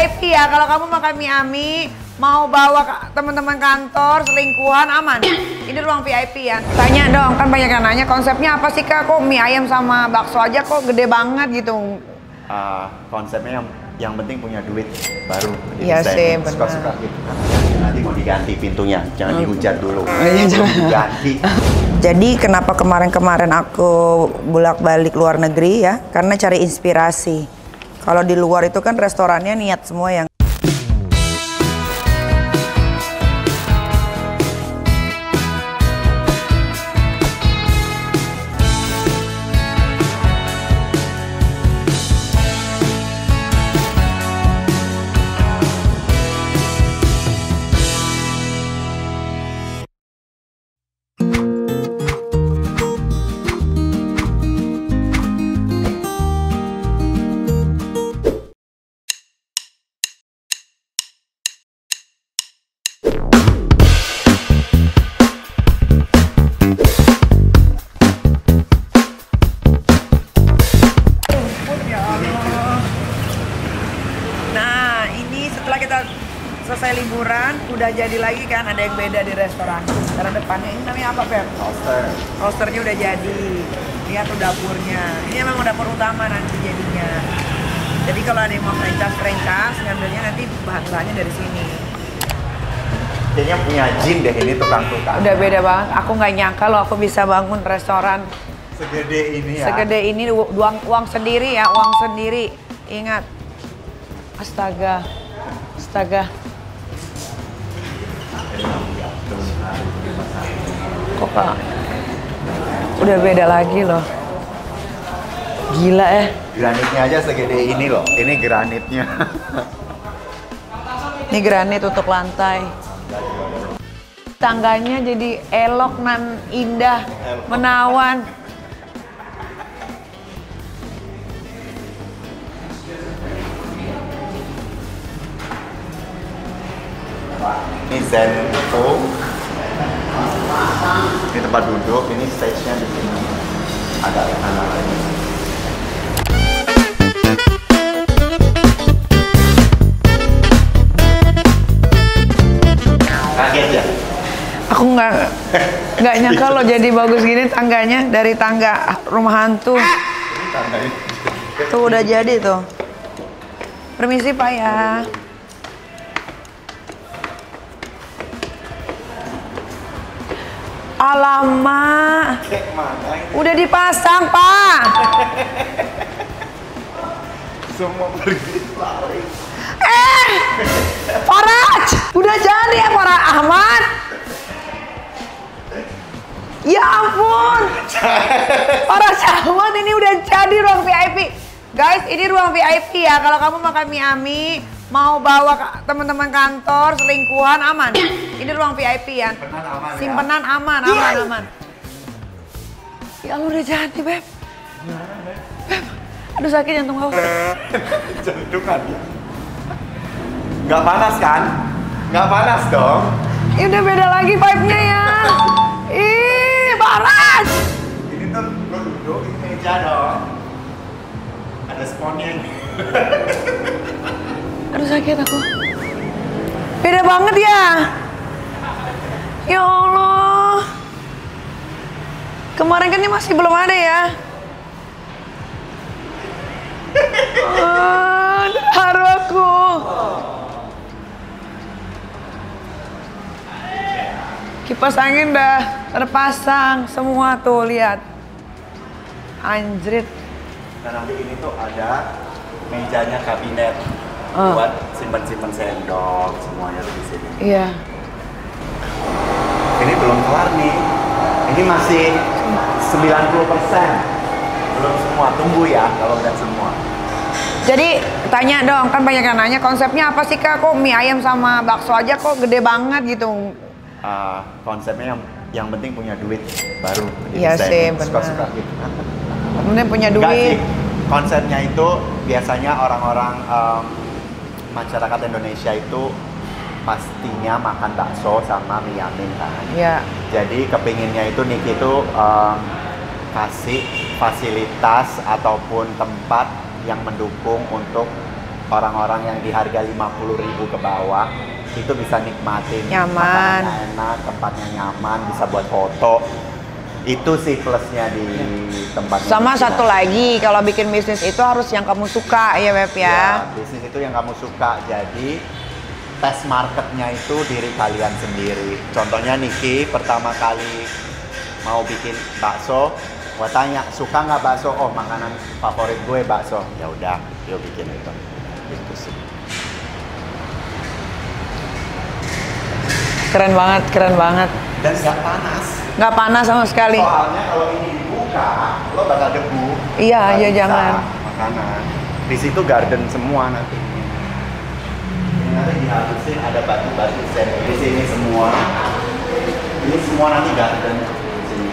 VIP ya. Kalau kamu makan mie ami, mau bawa teman-teman kantor, selingkuhan, aman. Ini ruang VIP ya. Tanya dong, kan banyak yang nanya konsepnya apa sih Kak? Kok mie ayam sama bakso aja kok gede banget gitu? Konsepnya yang penting punya duit baru. Iya sih, benar. Suka-suka gitu kan. Nanti mau diganti pintunya, jangan dihujat dulu. Jangan diganti. Jadi kenapa kemarin-kemarin aku bolak-balik luar negeri ya? Karena cari inspirasi. Kalau di luar itu kan restorannya niat semua yang selesai liburan, udah jadi lagi kan, ada yang beda di restoran. Karena depannya ini namanya apa, Pep? Roaster. Roasternya udah jadi. Lihat tuh dapurnya. Ini emang dapur utama nanti jadinya. Jadi kalau ada yang mau franchise, ngambilnya nanti bahan-bahannya dari sini. Kayaknya punya jin deh ini tukang-tukang. Udah beda banget. Aku nggak nyangka loh aku bisa bangun restoran segede ini ya. Segede ini, uang sendiri ya, uang sendiri. Ingat. Astaga. Astaga. Kok Kak? Udah beda lagi loh. Gila ya. Granitnya aja segede ini loh. Ini granitnya. Ini granit untuk lantai. Tangganya jadi elok nan indah, menawan. Ini zen room. Ini tempat duduk, ini stage-nya di sini. Ada kanan lagi. Kaget ya? Aku nggak nyangka loh jadi bagus gini tangganya dari tangga rumah hantu. Tuh udah jadi tuh. Permisi Pak ya. Alamak, udah dipasang Pak. Semua pergi lari. Faraj, udah jadi ya Faraj Ahmad. Ya ampun, Faraj Ahmad ini udah jadi ruang VIP. Guys, ini ruang VIP ya. Kalau kamu makan mie ami, mau bawa teman-teman kantor, selingkuhan, aman. Ini ruang VIP ya. Simpenan aman, aman. Ya Allah udah jadi, Beb. Beb, aduh sakit jantung aku. Jantungan ya? Nggak panas kan? Nggak panas dong? Ini udah beda lagi vibe-nya ya. Ih, panas. Ini tuh lo duduk di meja dong. Ada sponnya ini. Aduh sakit aku. Beda banget ya. Ya Allah. Kemarin kan ini masih belum ada ya. Haru aku. Kipas angin udah terpasang semua tuh, lihat. Anjrit. Nah nanti ini tuh ada mejanya kabinet buat simpan-simpan sendok semuanya tuh di sini. Iya. Ini belum kelar nih. Ini masih 90%. Belum semua, tunggu ya kalau udah semua. Jadi tanya dong, kan banyak yang nanya konsepnya apa sih Kak? Kok mie ayam sama bakso aja kok gede banget gitu? Konsepnya yang penting punya duit baru. Iya sih, benar. Suka-suka gitu. Kemudian punya duit. Enggak sih. Konsepnya itu biasanya orang-orang masyarakat Indonesia itu pastinya makan bakso sama mie yamin kan. Iya. Jadi kepinginnya itu Niki itu kasih fasilitas ataupun tempat yang mendukung untuk orang-orang yang di harga 50.000 ke bawah itu bisa nikmatin Nyaman. makanannya enak, tempatnya nyaman, bisa buat foto. Itu sih plusnya di tempat Sama ini. satu lagi, kalau bikin bisnis itu harus yang kamu suka ya Beb Ya, ya. bisnis itu yang kamu suka. Jadi tes marketnya itu diri kalian sendiri. Contohnya Niki pertama kali mau bikin bakso, gua tanya suka nggak bakso? Oh, makanan favorit gue bakso. Ya udah, yuk bikin itu. Itu sih. Keren banget, keren banget. Dan nggak panas. Nggak panas sama sekali. Soalnya kalau ini dibuka, lo bakal debu. Iya, Nggak iya, bisa jangan. Makanan. Di situ garden semua nanti. Ini nanti dihabisin ada batu-batu set di sini semua. Ini semua nanti garden di sini.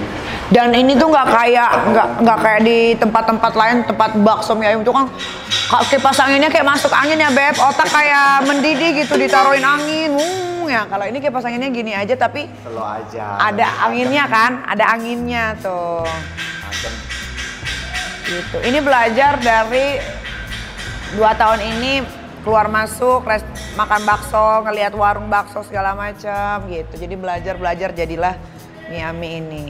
Dan ini tuh nggak kayak di tempat-tempat lain, tempat bakso mie ayam itu kan kipas anginnya kayak masuk angin ya Beb, otak kayak mendidih gitu ditaruhin angin, ya. Kalau ini kipas anginnya gini aja tapi Slow aja. ada anginnya kan, ada anginnya tuh. Adem. Gitu. Ini belajar dari 2 tahun ini keluar masuk, makan bakso, ngelihat warung bakso segala macam gitu. Jadi belajar jadilah Miami ini.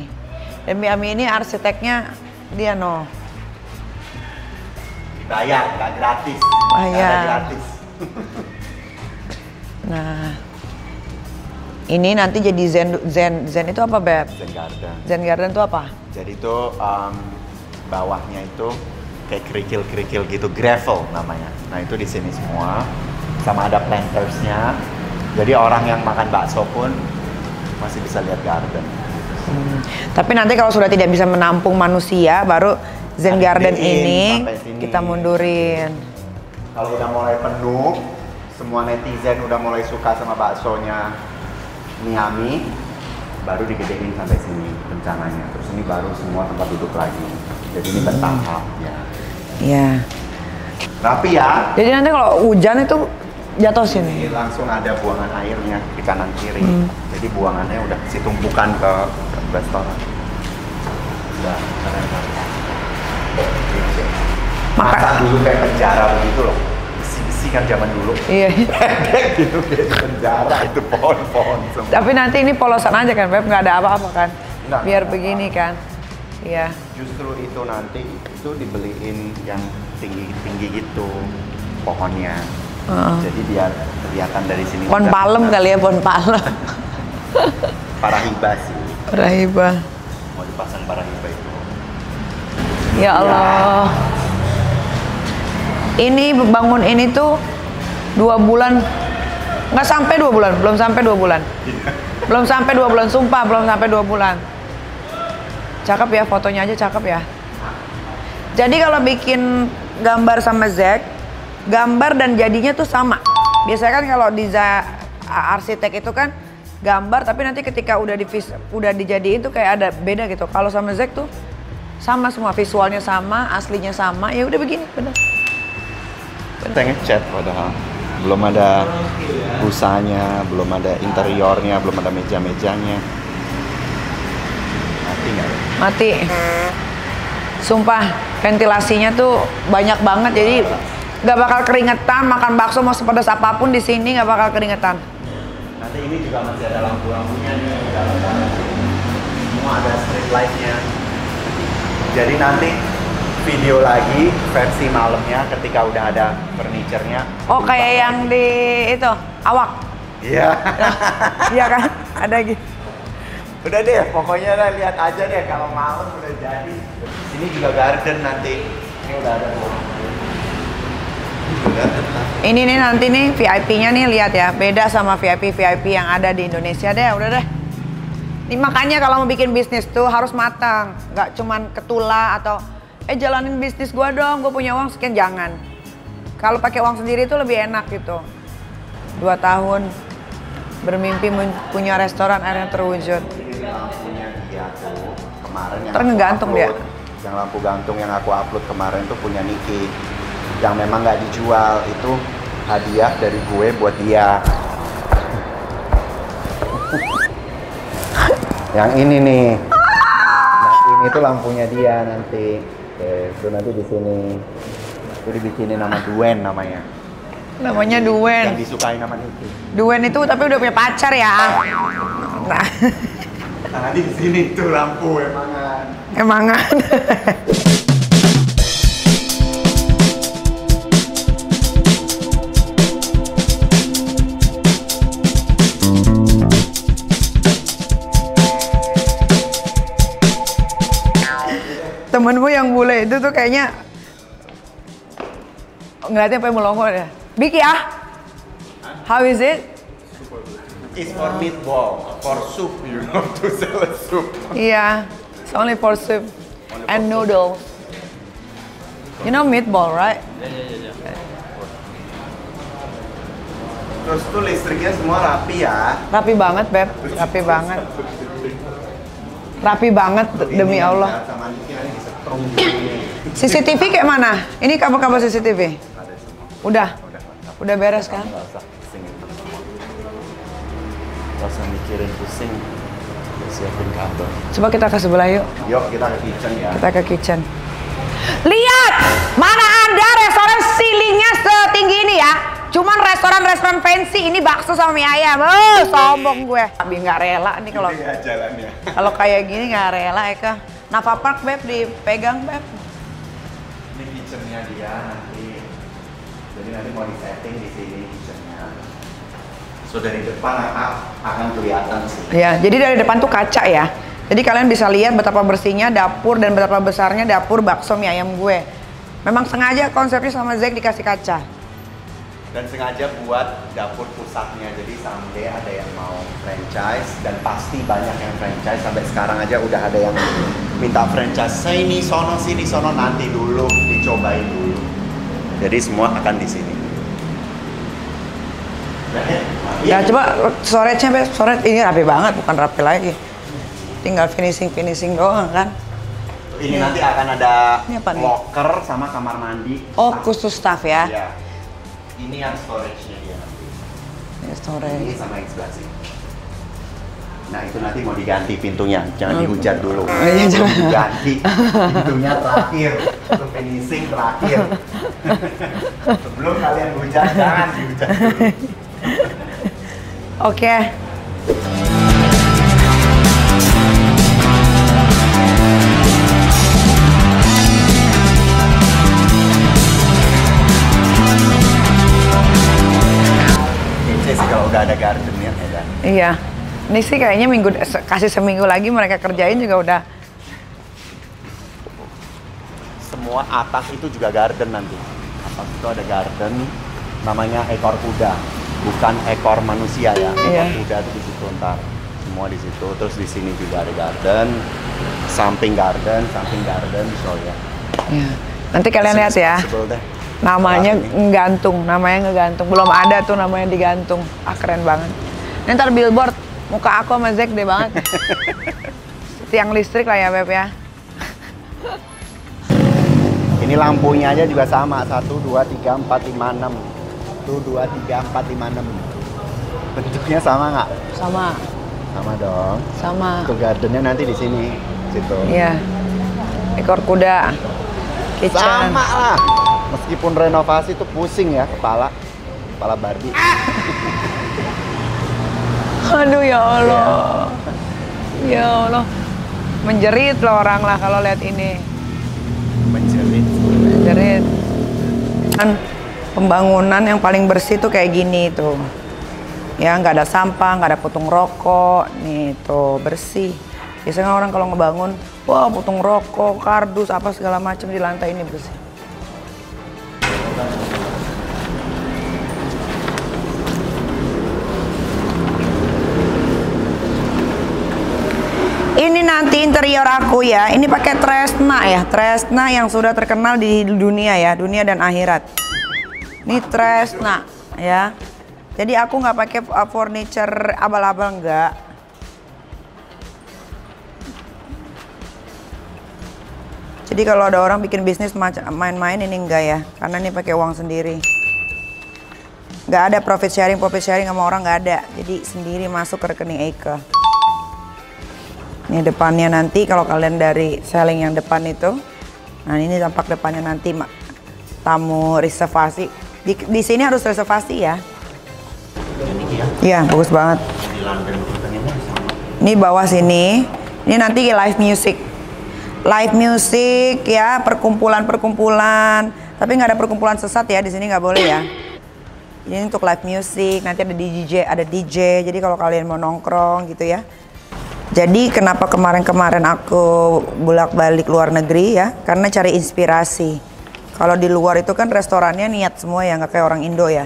Dan Miami ini arsiteknya dia no. Dibayar, nggak gratis. Bayar. Nggak ada gratis. Nah, ini nanti jadi Zen itu apa Beb? Zen Garden. Zen Garden itu apa? Jadi itu bawahnya itu kayak kerikil-kerikil gitu, gravel namanya. Nah itu di sini semua, sama ada plantersnya. Jadi orang yang makan bakso pun masih bisa lihat garden. Tapi nanti kalau sudah tidak bisa menampung manusia, baru Zen Garden ini sampai sini. kita mundurin. Kalau udah mulai penuh, semua netizen udah mulai suka sama baksonya Miami, baru digedein sampai sini rencananya. Terus ini baru semua tempat duduk lagi. Jadi ini bertahap ya. Iya. Rapi ya. Jadi nanti kalau hujan itu jatuh sini. Ini langsung ada buangan airnya di kanan kiri. Jadi buangannya udah ditumpukan ke restoran. Udah keren banget. Masa dulu kayak penjara begitu loh. Besi-besi kan zaman dulu. Iya. Pendek gitu kayak di penjara itu pohon-pohon semua. Tapi nanti ini polosan aja kan Beb, nggak ada apa-apa kan? Nggak, Biar nggak begini kan. Iya. Justru itu nanti itu dibeliin yang tinggi-tinggi gitu pohonnya. Jadi biar kelihatan dari sini. Pohon palem kali ya, pohon palem. Parahiba sih. Parahiba. Mau dipasang parahiba itu. Ya Allah. Ini bangun ini tuh 2 bulan. Nggak sampai 2 bulan, belum sampai 2 bulan. Belum sampai 2 bulan, sumpah belum sampai 2 bulan. Cakep ya, fotonya aja cakep ya. Jadi kalau bikin gambar sama Zack, gambar dan jadinya tuh sama. Biasanya kan kalau di arsitek itu kan gambar, tapi nanti ketika udah dijadiin tuh kayak ada beda gitu. Kalau sama Zack tuh sama semua, visualnya sama, aslinya sama. Ya udah begini, bener. Kita ngecat padahal belum ada busanya, belum ada interiornya, belum ada meja-mejanya. Mati nggak ya? Mati. Sumpah, ventilasinya tuh banyak banget, jadi nggak bakal keringetan. Makan bakso mau sepedas apapun di sini nggak bakal keringetan. Nanti ini juga masih ada lampu-lampunya nih, dalam dalam semua ada street light-nya. Jadi nanti video lagi versi malamnya ketika udah ada furniture-nya. Oh, kayak yang di itu awak. Iya. Iya kan? Ada gitu. Udah deh, pokoknya lah lihat aja deh kalau malam udah jadi. Ini juga garden nanti. Ini udah ada Ini nih nanti nih VIP-nya nih, lihat ya, beda sama VIP yang ada di Indonesia deh, udah deh. Ini makanya kalau mau bikin bisnis tuh harus matang, nggak cuman ketula atau jalanin bisnis gua dong, gua punya uang sekian, jangan. Kalau pakai uang sendiri tuh lebih enak gitu. 2 tahun bermimpi punya restoran akhirnya terwujud. lampunya dia tuh kemarin yang Tergantung aku dia. upload, yang lampu gantung yang aku upload kemarin tuh punya Niki, yang memang nggak dijual, itu hadiah dari gue buat dia. Yang ini nih, nah ini tuh lampunya dia nanti. Oke, itu nanti di sini itu dibikinin nama Duen namanya. Namanya Duen. Yang disukai nama Niki. Duen itu tapi udah punya pacar ya. Nah. Tadi di sini tuh lampu emangan. Emangan. Temenmu yang bule itu tuh kayaknya ngeliatnya pengen melongo ya. Bik ya? How is it? It's for meatball, for soup, you know, to sell a soup. Iya, it's only for soup and noodles. You know meatball, right? Ya. Terus tuh listriknya semua rapi ya. Rapi banget, Beb. Rapi banget. Rapi banget, demi Allah. Sama Niki nanti disetrum di sini. CCTV kayak mana? Ini kabar-kabar CCTV? Ada semua. Udah? Udah beres kan? Nggak usah pusing itu. Nggak usah mikirin pusing. Siapin kabel. Coba kita ke sebelah yuk. Yuk kita ke kitchen ya. Kita ke kitchen. Lihat! Mana ada restoran ceilingnya setinggi ini ya? Cuman restoran fancy, ini bakso sama mie ayam. Sombong gue. Tapi nggak rela nih kalau Ini ya jalannya. kalau kayak gini nggak rela Eka. Nafa Park Beb dipegang Beb. Ini kitchennya dia nanti. Jadi nanti mau disetting di sini kitchennya. So dari depan akan kelihatan sih. Ya, jadi dari depan tuh kaca ya. Jadi kalian bisa lihat betapa bersihnya dapur dan betapa besarnya dapur bakso mie ayam gue. Memang sengaja konsepnya sama Zack dikasih kaca. Dan sengaja buat dapur pusatnya, jadi someday ada yang mau franchise dan pasti banyak yang franchise. Sampai sekarang aja udah ada yang minta franchise. Sini sono nanti dulu dicobain dulu. Jadi semua akan di sini. Ya coba storage-nya Beb, storage ini rapi banget, bukan rapi lagi. Tinggal finishing doang kan. Ini nanti akan ada Ini apa nih? locker sama kamar mandi. Oh, khusus staff ya. Iya. Ini yang storage-nya dia nanti. Ini storage. Ini sama yang sebelah sini. Nah itu nanti mau diganti pintunya, jangan dihujat dulu. Iya, jangan. Diganti pintunya terakhir, untuk finishing terakhir. Sebelum kalian hujat, jangan dihujat dulu. Oke. Kece sih kalau udah ada gardennya ya kan. Iya. Ini sih kayaknya kasih seminggu lagi mereka kerjain juga udah. Semua atas itu juga garden nanti. Atas itu ada garden, namanya ekor kuda, bukan ekor manusia ya. Iya. Ekor kuda itu di situ ntar. Semua di situ. Terus di sini juga ada garden, samping garden, so ya. Iya. Nanti kalian lihat ya. Possible deh. Namanya Setelah ini. ngegantung. Belum ada tuh namanya digantung. Keren banget. Ini ntar billboard, muka aku sama Zack deh banget. Tiang listrik lah ya Beb ya. Ini lampunya aja juga sama, 1, 2, 3, 4, 5, 6. 1, 2, 3, 4, 5, 6. Bentuknya sama nggak? Sama. Sama dong. Sama. Untuk gardennya nanti di sini, situ. Iya. Ekor kuda. Kitchen. Sama lah. Meskipun renovasi tuh pusing ya kepala Barbie. Aduh ya Allah. Ya Allah. Menjerit loh orang lah kalau lihat ini. Menjerit. Kan pembangunan yang paling bersih tuh kayak gini tuh. Ya nggak ada sampah, nggak ada putung rokok. Nih tuh bersih. Biasanya orang kalau ngebangun, wah putung rokok, kardus, apa segala macam di lantai ini bersih. Ini nanti interior aku ya. Ini pakai Tresna ya. Tresna yang sudah terkenal di dunia ya, dunia dan akhirat. Ini Tresna ya. Jadi aku nggak pakai furniture abal-abal enggak. Jadi kalau ada orang bikin bisnis main-main ini enggak ya, karena ini pakai uang sendiri. Nggak ada profit sharing sama orang nggak ada. Jadi sendiri masuk ke rekening Eike. Ini depannya nanti kalau kalian dari selling yang depan itu. Nah ini tampak depannya nanti tamu reservasi Di sini harus reservasi ya. Ini ya. Iya, bagus banget. Di London pengennya sama. Ini bawah sini. Ini nanti live music. Live music ya, perkumpulan-perkumpulan. Tapi nggak ada perkumpulan sesat ya, di sini nggak boleh ya. Ini untuk live music, nanti ada DJ. Jadi kalau kalian mau nongkrong gitu ya. Jadi kenapa kemarin-kemarin aku bolak-balik luar negeri ya? Karena cari inspirasi. Kalau di luar itu kan restorannya niat semua ya, nggak kayak orang Indo ya.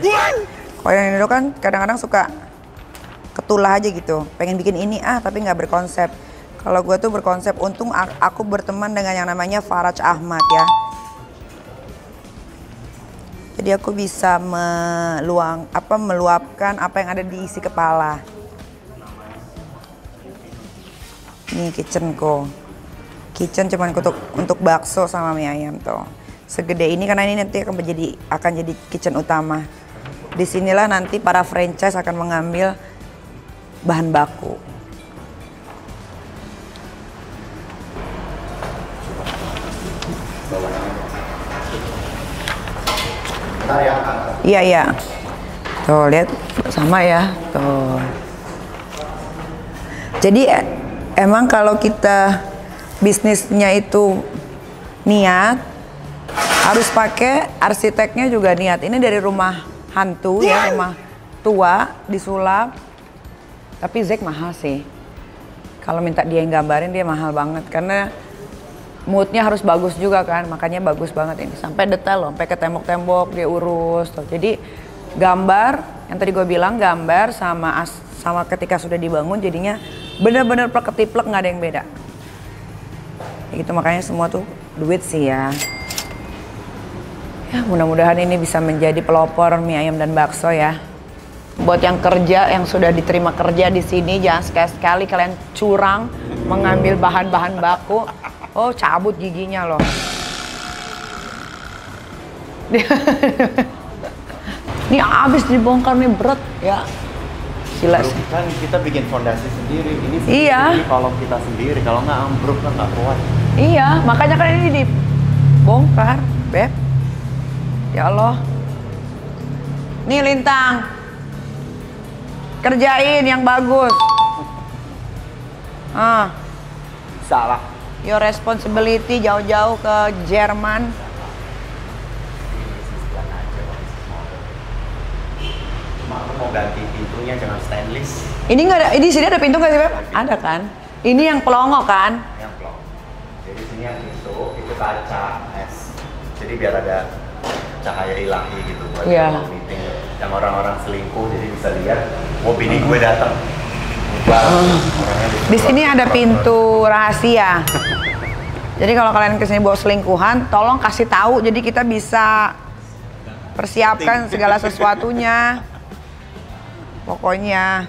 Kalau orang Indo kan kadang-kadang suka ketulah aja gitu, pengen bikin ini tapi nggak berkonsep. Kalau gue tuh berkonsep. Untung aku berteman dengan yang namanya Faraj Ahmad ya. Jadi aku bisa meluapkan apa yang ada di isi kepala. Ini kitchenku. Kitchen cuman untuk bakso sama mie ayam tuh. Segede ini karena ini nanti akan jadi kitchen utama. Disinilah nanti para franchise akan mengambil bahan baku. Iya. Tuh lihat sama ya. Tuh. Jadi emang kalau kita bisnisnya itu niat, harus pakai arsiteknya juga niat. Ini dari rumah hantu ya, rumah tua disulap. Tapi Zack mahal sih. Kalau minta dia yang gambarin dia mahal banget karena moodnya harus bagus juga kan, makanya bagus banget ini. Sampai detail loh, sampai ke tembok-tembok dia urus tuh. Jadi gambar, yang tadi gue bilang gambar sama ketika sudah dibangun jadinya bener-bener plek-ketiplek, nggak ada yang beda. Ya gitu, makanya semua tuh duit sih ya. Ya mudah-mudahan ini bisa menjadi pelopor mie ayam dan bakso ya. Buat yang kerja, yang sudah diterima kerja di sini, jangan sekali-sekali kalian curang mengambil bahan-bahan baku. Oh, cabut giginya loh. Ini habis dibongkar nih, berat ya. Gila sih. Kan kita bikin fondasi sendiri. Ini iya. Kalau kita sendiri, kalau nggak ambruk kan nggak kuat. Iya, makanya kan ini dibongkar, Beb. Ya Allah. Nih Lintang. Kerjain yang bagus. Salah. Your responsibility jauh-jauh ke Jerman. Aku mau ganti pintunya jangan stainless. Ini nggak ada, di sini ada pintu nggak sih, Beb? Ada kan? Ini yang pelongo kan? Yang pelongo. Jadi sini yang itu kaca es. Jadi biar ada cahaya ilahi gitu buat meeting. Yang orang-orang selingkuh jadi bisa lihat, oh bini gue datang. Di sini ada pintu rahasia. Jadi kalau kalian kesini bawa selingkuhan, tolong kasih tahu jadi kita bisa persiapkan segala sesuatunya. Pokoknya